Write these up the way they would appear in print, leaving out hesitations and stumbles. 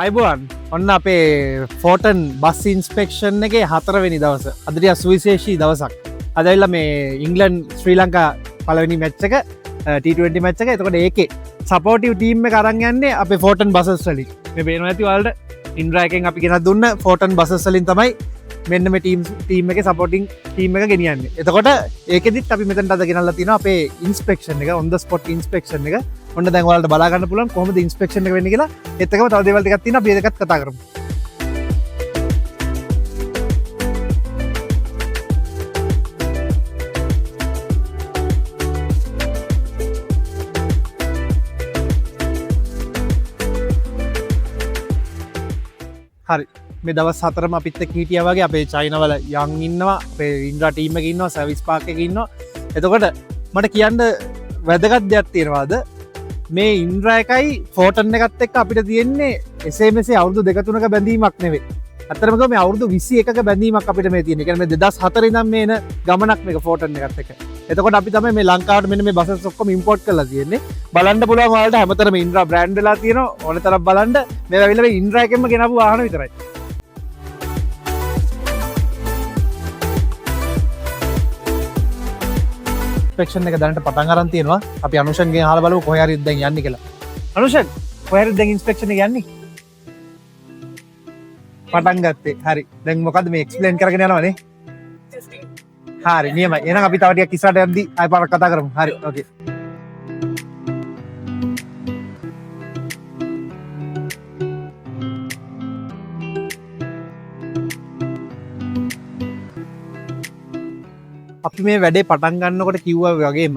අයිබුවන් ඔන්න අපේ ෆෝටන් bus inspection එක 4 වෙනි දවස අදරිය සුවිශේෂී දවසක් අදල්ල මේ ඉංගලන් ශ්‍රී ලංකා පලවෙනි මැච්චක T20 මැච්චක එතකොට ඒකේ සපෝටිව් ටීම් එක අරන් යන්නේ අපේ ෆෝටන් බසස් වලින් මේ පේනවා ඇති ඔයාලට ඉන්ද්‍රායකෙන් අපි ගෙනත් දුන්න ෆෝටන් බසස් වලින් තමයි මෙන්න මේ ටීම් එකේ සපෝටිං ටීම් එක ගෙනියන්නේ. එතකොට ඒකෙදිත් අපි මෙතනට අද ගෙනල්ලා තිනවා අපේ ඉන්ස්පෙක්ෂන් එක on the spot ඉන්ස්පෙක්ෂන් එක. ඔන්න දැන් ඔයාලට බලා ගන්න පුළුවන් කොහොමද ඉන්ස්පෙක්ෂන් එක වෙන්නේ කියලා. ඒත් එකම තව දේවල් ටිකක් තියෙනවා අපි ඒකත් කතා කරමු. හරි මේ දවස් 4ම අපිත් එක්ක හිටියා වගේ අපේ චයිනාවල යන් ඉන්නවා අපේ ඉන්ද්‍රා ටීම් එකේ ඉන්නවා සර්විස් පාක් එකේ ඉන්නවා. එතකොට මට කියන්න වැදගත් දෙයක් තියෙනවාද මේ ඉන්ද්‍රා එකයි ෆෝටන් එකත් එක්ක අපිට තියෙන්නේ එසේ මෙසේ අවුරුදු 2-3ක බැඳීමක් නෙවෙයි. අතරම මේ අවුරුදු 21ක බැඳීමක් අපිට මේ තියෙන්නේ. ඒ කියන්නේ මේ 2004 ඉඳන් මේ එන ගමනක් මේක ෆෝටන් එකත් එක්ක. එතකොට අපි තමයි මේ ලංකාවට මෙන්න මේ බසස් ඔක්කොම ඉම්පෝර්ට් කරලා තියෙන්නේ. බලන්න පුළුවන් ඔයාලට හැමතැනම ඉන්ද්‍රා බ්‍රෑන්ඩ් වෙලා තියෙනවා. ඕන තරම් බලන්න. මේවා ඇවිල්ලා මේ ඉන්ද්‍රා එකෙන්ම ගෙනාවු වාහන විතරයි. ඉන්ස්පෙක්ෂන් එක දැනට පටන් අරන් තියෙනවා. අපි අනුෂන්ගෙන් අහලා බලමු කොහේ හරි දැන් යන්නේ කියලා. අනුෂන් කොහේ හරි දැන් ඉන්ස්පෙක්ෂන් එක යන්නේ? පටන් ගත්තේ. හරි. දැන් මොකද්ද මේ එක්ස්ප්ලেইন කරගෙන යනවනේ? හරි නියමයි. එහෙනම් අපි තව ටිකක් ඉස්සරහට යද්දි ආයෙ පාරක් කතා කරමු. හරි. ඕකේ. අපි මේ වැඩේ පටන් ගන්නකොට කිව්වා වගේම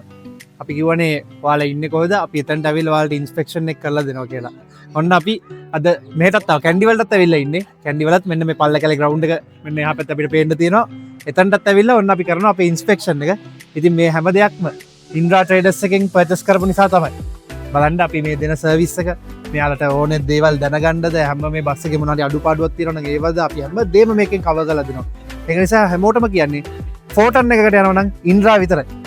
අපි කිව්වනේ ඔයාලා ඉන්නේ කොහෙද? අපි එතනට ඇවිල්ලා ඔයාලට ඉන්ස්පෙක්ෂන් එක කරලා දෙනවා කියලා. ඔන්න අපි අද මෙහෙටත් ආව කැන්ඩි වලටත් ඇවිල්ලා ඉන්නේ. කැන්ඩි වලත් මෙන්න මේ පල්ලකැලේ ග්‍රවුන්ඩ් එක මෙන්න එහා පැත්තේ අපිට පේන්න තියෙනවා. එතනටත් ඇවිල්ලා ඔන්න අපි කරනවා අපේ ඉන්ස්පෙක්ෂන් එක. ඉතින් මේ හැම දෙයක්ම ඉන්ද්‍රා ට්‍රේඩර්ස් එකෙන් පර්චේස් කරපු නිසා තමයි. බලන්න අපි මේ දෙන සර්විස් එක මෙයාලට ඕනේ දේවල් දැනගන්නද හැම මේ බස් එකේ මොනවාරි අඩුපාඩුවක් තියෙනවා නම් ඒවද අපි හැම දෙයක්ම මේකෙන් කවර් කරලා දෙනවා. ඒක නිසා හැමෝටම කියන්නේ ෆෝටන් එකකට යනවා නම් ඉන්ද්‍රා විතරයි.